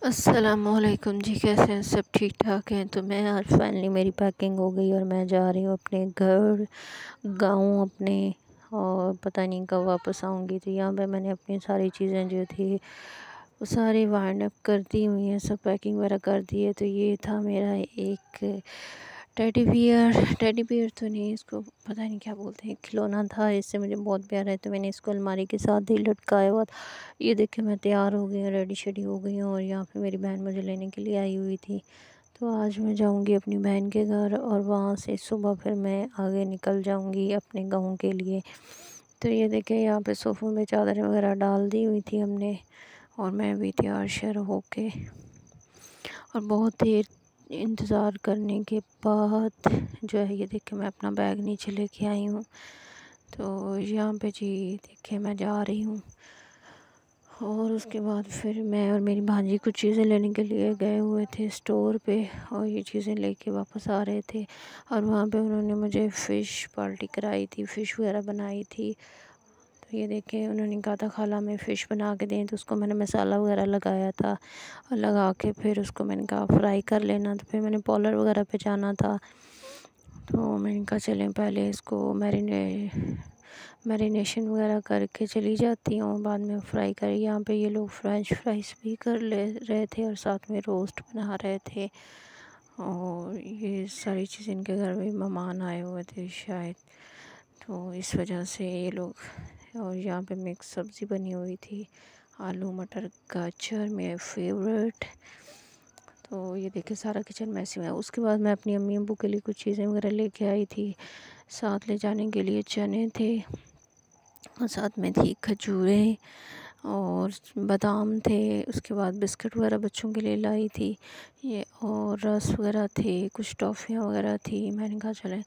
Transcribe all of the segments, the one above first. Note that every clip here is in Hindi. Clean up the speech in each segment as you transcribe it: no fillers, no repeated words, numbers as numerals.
अस्सलामुअलैकुम जी, कैसे हैं? सब ठीक ठाक हैं? तो मैं आज फाइनली मेरी पैकिंग हो गई और मैं जा रही हूँ अपने घर, गाँव अपने। और पता नहीं कब वापस आऊँगी। तो यहाँ पे मैंने अपनी सारी चीज़ें जो थी वो सारी वाइंड अप कर दी हुई हैं, सब पैकिंग वगैरह कर दी है। तो ये था मेरा एक टेडी बियर तो नहीं, इसको पता नहीं क्या बोलते हैं, खिलौना था। इससे मुझे बहुत प्यार है तो मैंने इसको अलमारी के साथ ही लटकाया हुआ था। ये देखिए मैं तैयार हो गई हूँ, रेडी शेडी हो गई हूँ और यहाँ पे मेरी बहन मुझे लेने के लिए आई हुई थी। तो आज मैं जाऊँगी अपनी बहन के घर और वहाँ से सुबह फिर मैं आगे निकल जाऊँगी अपने गाँव के लिए। तो ये देखिए यहाँ पे सोफ़ों में चादरें वगैरह डाल दी हुई थी हमने और मैं भी तैयार श्यार होके और बहुत देर इंतज़ार करने के बाद जो है ये देखिए मैं अपना बैग नीचे लेके आई हूँ। तो यहाँ पे जी देखिए मैं जा रही हूँ और उसके बाद फिर मैं और मेरी भांजी कुछ चीज़ें लेने के लिए गए हुए थे स्टोर पे और ये चीज़ें लेके वापस आ रहे थे। और वहाँ पे उन्होंने मुझे फ़िश पार्टी कराई थी, फ़िश वगैरह बनाई थी। तो ये देखिए उन्होंने कहा था खाला हमें फ़िश बना के दें, तो उसको मैंने मसाला वगैरह लगाया था और लगा के फिर उसको मैंने कहा फ्राई कर लेना। तो फिर मैंने पॉलर वगैरह पे जाना था, तो मैंने कहा चलें पहले इसको मैरिनेशन वगैरह करके चली जाती हूँ, बाद में फ्राई कर। यहाँ पे ये लोग फ्रेंच फ्राइज़ भी कर ले रहे थे और साथ में रोस्ट बना रहे थे। और ये सारी चीज़ें इनके घर में मेहमान आए हुए थे शायद, तो इस वजह से ये लोग। और यहाँ पे मिक्स सब्ज़ी बनी हुई थी, आलू मटर गाजर मेरे फेवरेट। तो ये देखिए सारा किचन मैसी में है। उसके बाद मैं अपनी अम्मी अब्बू के लिए कुछ चीज़ें वगैरह लेके आई थी। साथ ले जाने के लिए चने थे और साथ में थी खजूरें और बादाम थे। उसके बाद बिस्किट वगैरह बच्चों के लिए लाई थी ये, और रस वगैरह थे, कुछ टॉफ़ियाँ वगैरह थी। मैंने कहा चलें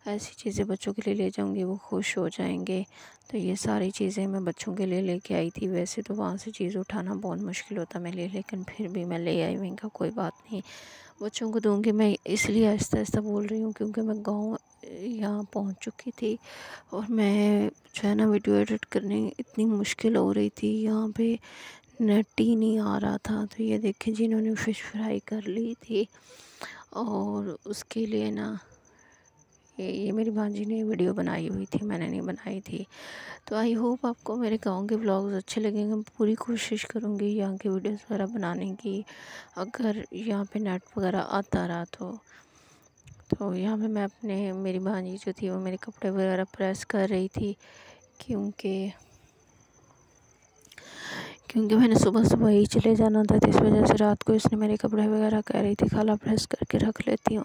ऐसी चीज़ें बच्चों के लिए ले जाऊंगी, वो खुश हो जाएंगे। तो ये सारी चीज़ें मैं बच्चों के लिए लेके आई थी। वैसे तो वहाँ से चीज़ उठाना बहुत मुश्किल होता मेरे लिए, लेकिन फिर भी मैं ले आई। मैंने कहा कोई बात नहीं, बच्चों को दूँगी। मैं इसलिए आहिस्ता आहिस्ता बोल रही हूँ क्योंकि मैं गाँव यहाँ पहुँच चुकी थी और मैं जो है ना वीडियो एडिट करने इतनी मुश्किल हो रही थी, यहाँ पे नेट ही नहीं आ रहा था। तो ये देखिए जिन्होंने फ़िश फ्राई कर ली थी और उसके लिए ना ये मेरी भांजी ने वीडियो बनाई हुई थी, मैंने नहीं बनाई थी। तो आई होप आपको मेरे गाँव के व्लॉग्स अच्छे लगेंगे। मैं पूरी कोशिश करूँगी यहाँ की वीडियोस वगैरह बनाने की, अगर यहाँ पे नेट वगैरह आता रहा तो यहाँ पे मैं मेरी भांजी जो थी वो मेरे कपड़े वगैरह प्रेस कर रही थी, क्योंकि मैंने सुबह सुबह ही चले जाना था। तो इस वजह से रात को इसने मेरे कपड़े वगैरह कह रही थी खाला प्रेस करके रख लेती हूँ।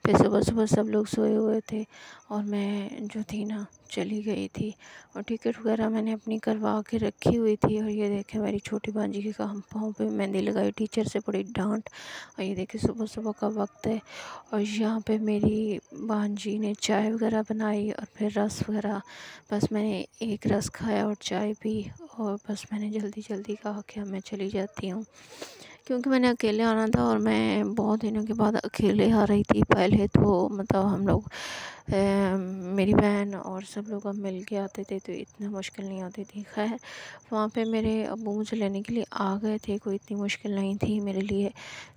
फिर सुबह सुबह सब लोग सोए हुए थे और मैं जो थी ना चली गई थी और टिकट वगैरह मैंने अपनी करवा के रखी हुई थी। और ये देखे मेरी छोटी भांजी के काम पाँव पे मेहंदी लगाई, टीचर से बड़ी डांट। और ये देखे सुबह सुबह का वक्त है और यहाँ पे मेरी भांजी ने चाय वगैरह बनाई और फिर रस वगैरह। बस मैंने एक रस खाया और चाय पी और बस मैंने जल्दी जल्दी कहा कि अब मैं चली जाती हूँ, क्योंकि मैंने अकेले आना था और मैं बहुत दिनों के बाद अकेले आ रही थी। पहले तो मतलब हम लोग मेरी बहन और सब लोग अब मिल के आते थे तो इतना मुश्किल नहीं होती थी। खैर वहाँ पे मेरे अब्बू मुझे लेने के लिए आ गए थे, कोई इतनी मुश्किल नहीं थी मेरे लिए,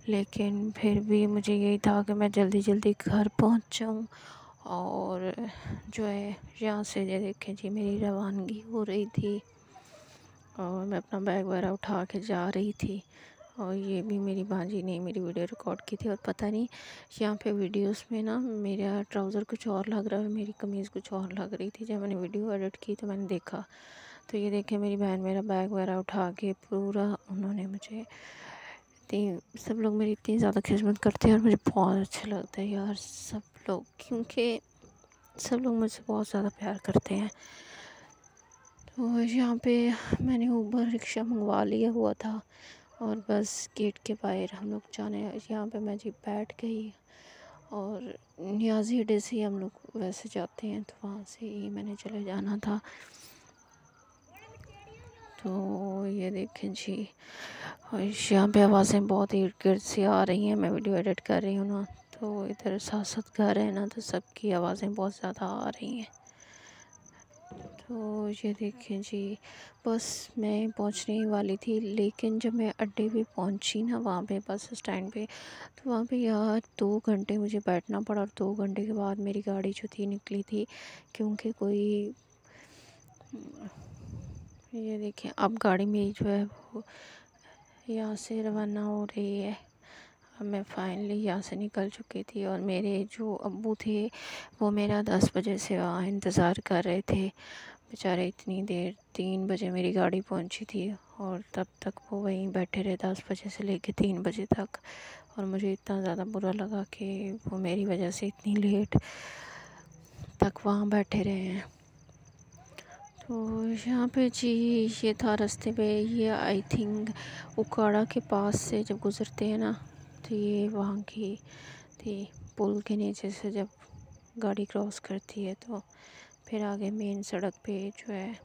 लेकिन फिर भी मुझे यही था कि मैं जल्दी जल्दी घर पहुँच जाऊँ। और जो है यहाँ से ये देखें जी मेरी रवानगी हो रही थी और मैं अपना बैग वगैरह उठा के जा रही थी। और ये भी मेरी भांजी ने मेरी वीडियो रिकॉर्ड की थी। और पता नहीं यहाँ पे वीडियोस में ना मेरा ट्राउज़र कुछ और लग रहा है, मेरी कमीज़ कुछ और लग रही थी। जब मैंने वीडियो एडिट की तो मैंने देखा, तो ये देखे मेरी बहन मेरा बैग वगैरह उठा के पूरा उन्होंने मुझे इतनी, सब लोग मेरी इतनी ज़्यादा खिदमत करते हैं और मुझे बहुत अच्छा लगता है यार सब लोग, क्योंकि सब लोग मुझसे बहुत ज़्यादा प्यार करते हैं। तो यहाँ पे मैंने ऊबर रिक्शा मंगवा लिया हुआ था और बस गेट के बाहर हम लोग जाने, यहाँ पे मैं जी बैठ गई और न्याज़ी अड्डे से हम लोग वैसे जाते हैं तो वहाँ से ही मैंने चले जाना था। तो ये देखें जी और यहाँ पे आवाज़ें बहुत इर्द गिर्द से आ रही हैं, मैं वीडियो एडिट कर रही हूँ ना, तो इधर साथ साथ घर है ना, तो सबकी आवाज़ें बहुत ज़्यादा आ रही हैं। तो ये देखिए जी, बस मैं पहुंचने ही वाली थी, लेकिन जब मैं अड्डे पे पहुंची ना, वहाँ पे बस स्टैंड पे, तो वहाँ पे यार 2 घंटे मुझे बैठना पड़ा, और 2 घंटे के बाद मेरी गाड़ी जो थी निकली थी, क्योंकि कोई ये देखिए अब गाड़ी मेरी जो है वो यहाँ से रवाना हो रही है। अब मैं फाइनली यहाँ से निकल चुकी थी, और मेरे जो अब्बू थे वो मेरा 10 बजे से वहाँ इंतज़ार कर रहे थे बेचारे। इतनी देर, 3 बजे मेरी गाड़ी पहुँची थी, और तब तक वो वहीं बैठे रहे 10 बजे से लेके 3 बजे तक। और मुझे इतना ज़्यादा बुरा लगा कि वो मेरी वजह से इतनी लेट तक वहाँ बैठे रहे हैं। तो यहाँ पे जी ये था रास्ते पे, ये आई थिंक उकाड़ा के पास से जब गुज़रते हैं ना, तो ये वहाँ की थी। पुल के नीचे से जब गाड़ी क्रॉस करती है तो फिर आगे मेन सड़क पे जो है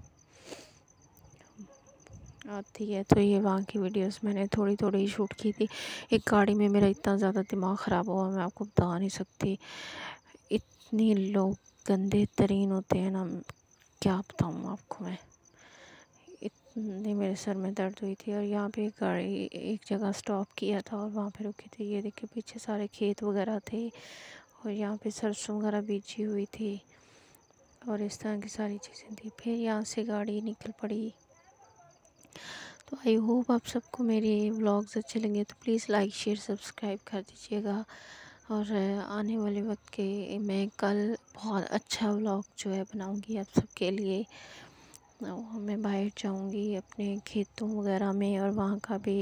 आती है। तो ये वहाँ की वीडियोस मैंने थोड़ी थोड़ी शूट की थी। एक गाड़ी में मेरा इतना ज़्यादा दिमाग ख़राब हुआ, मैं आपको बता नहीं सकती। इतने लोग गंदे तरीन होते हैं ना, क्या बताऊँ आपको मैं। इतने मेरे सर में दर्द हुई थी। और यहाँ पे गाड़ी एक जगह स्टॉप किया था और वहाँ पे रुकी थी। ये देखिए पीछे सारे खेत वगैरह थे, और यहाँ पे सरसों वगैरह बीजी हुई थी, और इस तरह की सारी चीज़ें थी। फिर यहाँ से गाड़ी निकल पड़ी। तो आई होप आप सबको मेरे व्लॉग्स अच्छे लगे, तो प्लीज़ लाइक शेयर सब्सक्राइब कर दीजिएगा। और आने वाले वक्त के मैं कल बहुत अच्छा व्लॉग जो है बनाऊँगी आप सबके लिए। मैं बाहर जाऊंगी अपने खेतों वगैरह में, और वहाँ का भी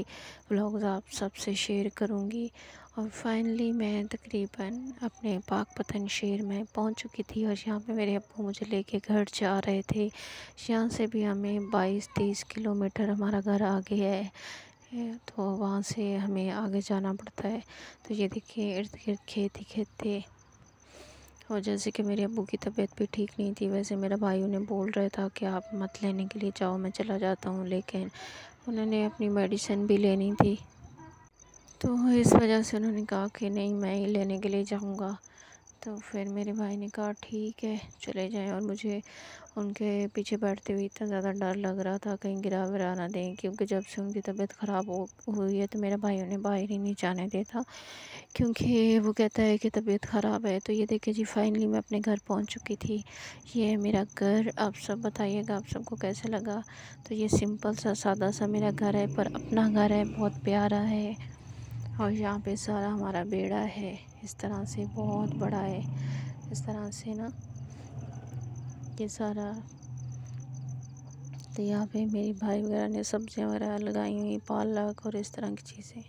व्लॉग्स आप सबसे शेयर करूंगी। और फाइनली मैं तकरीबन अपने पाकपतन शहर में पहुँच चुकी थी, और यहाँ पे मेरे अब्बू मुझे लेके घर जा रहे थे। यहाँ से भी हमें 22-23 किलोमीटर हमारा घर आगे है, तो वहाँ से हमें आगे जाना पड़ता है। तो ये देखिए इर्द गिर्द खेत ही खेत थे। और जैसे कि मेरे अब्बू की तबीयत भी ठीक नहीं थी, वैसे मेरा भाई उन्हें बोल रहा था कि आप मत लेने के लिए जाओ, मैं चला जाता हूँ, लेकिन उन्होंने अपनी मेडिसिन भी लेनी थी, तो इस वजह से उन्होंने कहा कि नहीं मैं ही लेने के लिए जाऊँगा। तो फिर मेरे भाई ने कहा ठीक है चले जाएं। और मुझे उनके पीछे बैठते हुए इतना ज़्यादा डर लग रहा था कहीं गिरा विरा ना दें, क्योंकि जब से उनकी तबीयत ख़राब हो हुई है तो मेरा भाई उन्हें बाहर ही नहीं जाने देता, क्योंकि वो कहता है कि तबीयत ख़राब है। तो ये देखिए जी फाइनली मैं अपने घर पहुंच चुकी थी। ये है मेरा घर। आप सब बताइएगा आप सबको कैसे लगा। तो ये सिंपल सा सादा सा मेरा घर है, पर अपना घर है, बहुत प्यारा है। और यहाँ पे सारा हमारा बेड़ा है, इस तरह से बहुत बड़ा है। इस तरह से ना ये सारा, तो यहाँ पे मेरी भाई वगैरह ने सब्जियाँ वगैरह लगाई हुई, पालक और इस तरह की चीज़ें।